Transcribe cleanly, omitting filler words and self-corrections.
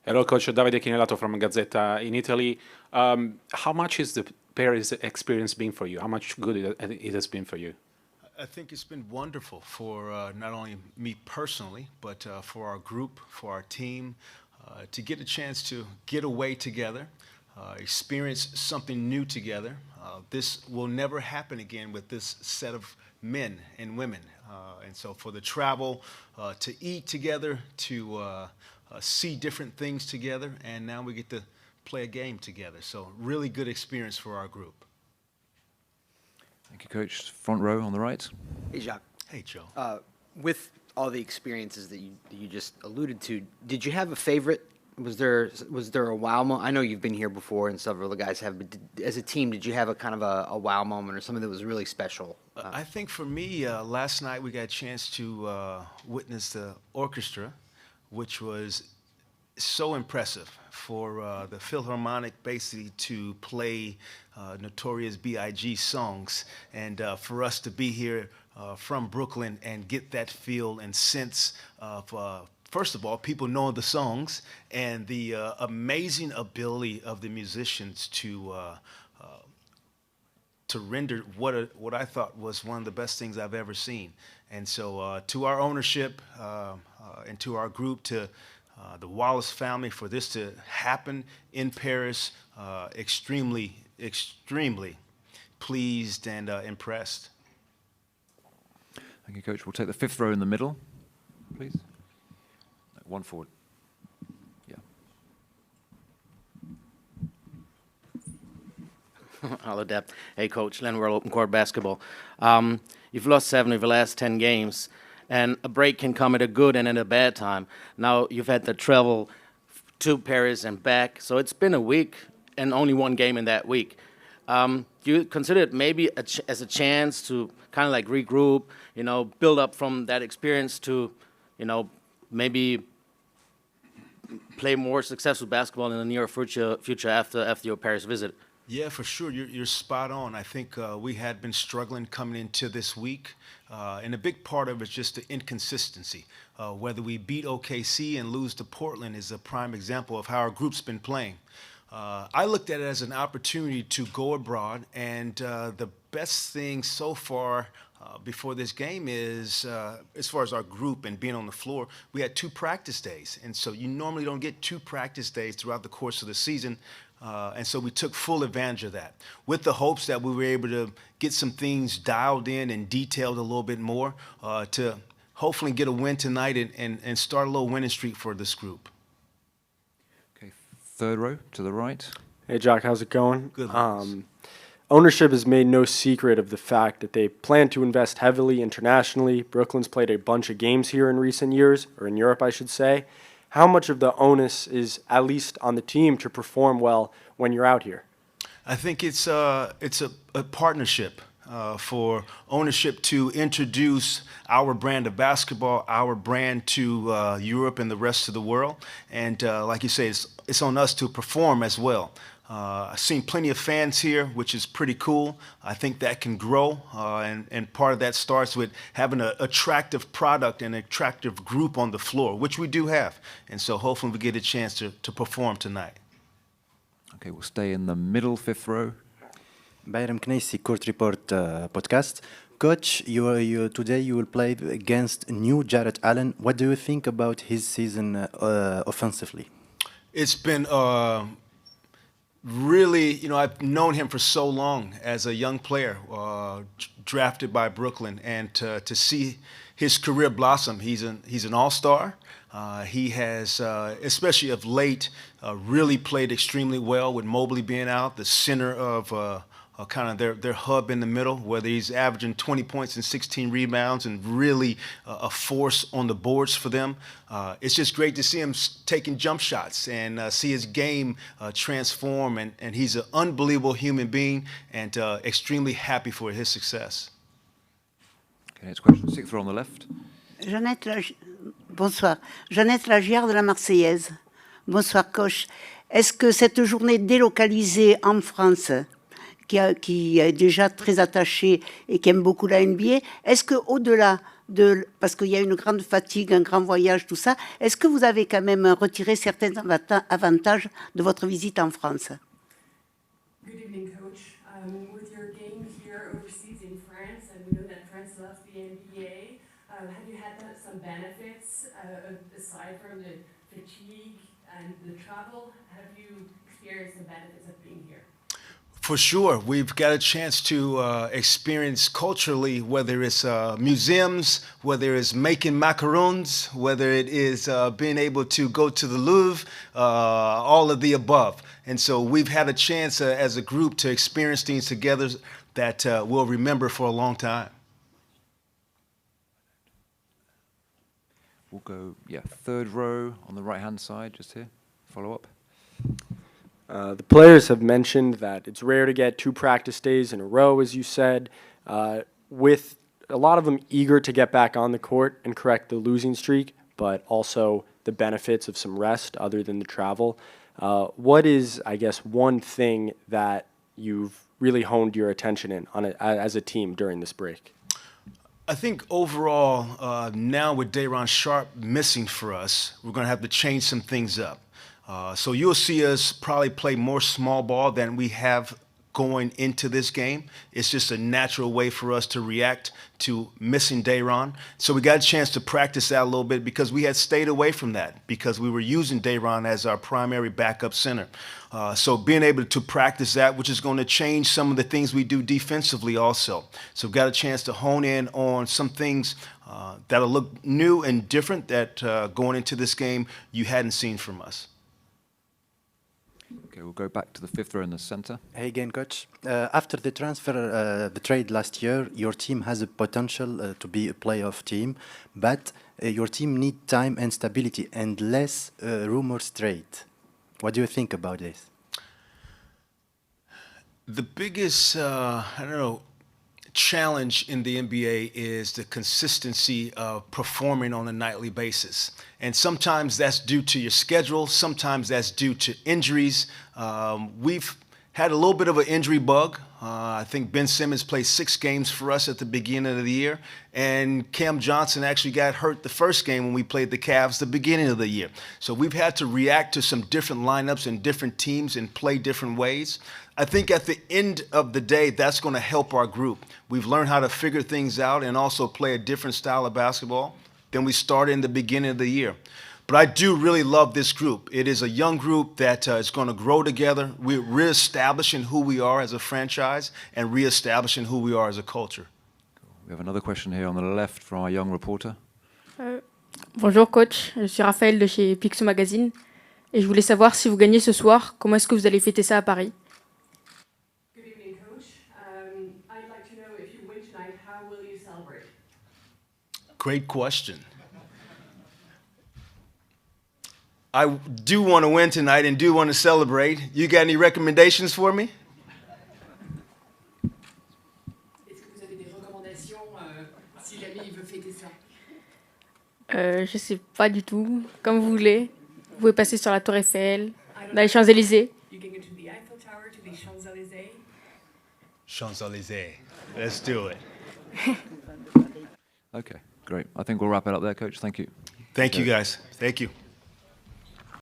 Hello, Coach Davide Chinelato from Gazzetta in Italy. How much is the Paris experience been for you? How much good it has been for you? I think it's been wonderful for not only me personally, but for our group, for our team, to get a chance to get away together, experience something new together. This will never happen again with this set of men and women. And so for the travel, to eat together, to see different things together, and now we get to play a game together. So really good experience for our group. Thank you, Coach. Front row on the right. Hey, Jacque. Hey, Joe. With all the experiences that you just alluded to, did you have a favorite? Was there a wow moment? I know you've been here before, and several of the guys have. But as a team, did you have a kind of a wow moment or something that was really special? I think for me, last night we got a chance to witness the orchestra, which was so impressive for the Philharmonic basically to play Notorious B.I.G. songs, and for us to be here from Brooklyn and get that feel and sense of first of all, people know the songs and the amazing ability of the musicians to render what I thought was one of the best things I've ever seen. And so to our ownership and to our group, to the Wallace family, for this to happen in Paris, extremely pleased and impressed. Thank you, Coach. We'll take the fifth row in the middle, please. One forward. Yeah. Hello, Deb. Hey, Coach. Len World Open Court Basketball. You've lost 7 of the last 10 games, and a break can come at a good and at a bad time. Now you've had to travel to Paris and back, so it's been a week and only one game in that week. Do you consider it maybe as a chance to kind of like regroup, build up from that experience to, maybe play more successful basketball in the near future after your Paris visit? Yeah, for sure. You're spot on. I think we had been struggling coming into this week, and a big part of it is just the inconsistency. Whether we beat OKC and lose to Portland is a prime example of how our group's been playing. I looked at it as an opportunity to go abroad, and the best thing so far before this game is, as far as our group and being on the floor, we had 2 practice days. And so you normally don't get 2 practice days throughout the course of the season. And so we took full advantage of that, with the hopes that we were able to get some things dialed in and detailed a little bit more to hopefully get a win tonight and start a little winning streak for this group. Okay, third row to the right. Hey, Jacque, how's it going? Good. Ownership has made no secret of the fact that they plan to invest heavily internationally. Brooklyn's played a bunch of games here in recent years, or in Europe, I should say. How much of the onus is at least on the team to perform well when you're out here? I think it's a partnership for ownership to introduce our brand of basketball, our brand to Europe and the rest of the world. And like you say, it's on us to perform as well. I've seen plenty of fans here, which is pretty cool. I think that can grow, and part of that starts with having an attractive product and an attractive group on the floor, which we do have. And so hopefully we get a chance to perform tonight. Okay, we'll stay in the middle, fifth row. Bayram Knaisi, Court Report podcast. Coach, today you will play against new Jarrett Allen. What do you think about his season offensively? It's been really, I've known him for so long as a young player, drafted by Brooklyn, and to see his career blossom. He's an all-star. He has, especially of late, really played extremely well with Mobley being out, the center of kind of their hub in the middle, whether he's averaging 20 points and 16 rebounds and really a force on the boards for them. It's just great to see him taking jump shots and see his game transform. And he's an unbelievable human being, and extremely happy for his success. Okay, next question, sixth row on the left. Bonsoir. Jeannette Lagière de la Marseillaise. Bonsoir, coach. Est-ce que cette journée délocalisée en France, qui est déjà très attachée et qui aime beaucoup la NBA, est-ce qu'au-delà parce qu'il y a une grande fatigue, un grand voyage, tout ça. Est-ce que vous avez quand même retiré certains avantages de votre visite en France? Good evening, Coach. With your game here overseas in France, and we know that France loves the NBA, have you had some benefits aside from the fatigue and the travel? Have you experienced the benefits of being here? For sure. We've got a chance to experience culturally, whether it's museums, whether it's making macarons, whether it is being able to go to the Louvre, all of the above. And so we've had a chance as a group to experience things together that we'll remember for a long time. We'll go, third row on the right-hand side, just here. Follow up. The players have mentioned that it's rare to get 2 practice days in a row, as you said, with a lot of them eager to get back on the court and correct the losing streak, but also the benefits of some rest other than the travel. What is, I guess, one thing that you've really honed your attention in on as a team during this break? I think overall, now with Day'Ron Sharpe missing for us, we're going to have to change some things up. So you'll see us probably play more small ball than we have going into this game. It's just a natural way for us to react to missing Day'Ron. So we got a chance to practice that a little bit because we had stayed away from that because we were using Day'Ron as our primary backup center. So being able to practice that, which is going to change some of the things we do defensively also. So we've got a chance to hone in on some things that'll look new and different that going into this game you hadn't seen from us. Okay, we'll go back to the fifth row in the center. Hey again, Coach. After the transfer, the trade last year, your team has a potential to be a playoff team, but your team need time and stability and less rumors trade. What do you think about this? The biggest, challenge in the NBA is the consistency of performing on a nightly basis. And sometimes that's due to your schedule. Sometimes that's due to injuries. We've had a little bit of an injury bug. I think Ben Simmons played 6 games for us at the beginning of the year. And Cam Johnson actually got hurt the first game when we played the Cavs the beginning of the year. So we've had to react to some different lineups and different teams and play different ways. I think at the end of the day, that's going to help our group. We've learned how to figure things out and also play a different style of basketball than we started in the beginning of the year. But I do really love this group. It is a young group that is going to grow together. We're reestablishing who we are as a franchise and reestablishing who we are as a culture. We have another question here on the left from our young reporter. Bonjour coach, je suis Raphaël de chez Pixo Magazine et je voulais savoir si vous gagnez ce soir, comment est-ce que vous allez fêter ça à Paris? Good evening, coach. I'd like to know if you win tonight, how will you celebrate? Great question. I do want to win tonight and do want to celebrate. You got any recommendations for me? Est-ce que vous avez des recommandations si jamais il veut fêter ça? Je sais pas du tout, comme vous voulez. Vous pouvez passer sur la Tour Eiffel, dans les Champs-Élysées. You can go to the Eiffel Tower, to the Champs-Élysées. Champs-Élysées. Let's do it. Okay, great. I think we'll wrap it up there, Coach. Thank you. Thank you, guys. Thank you.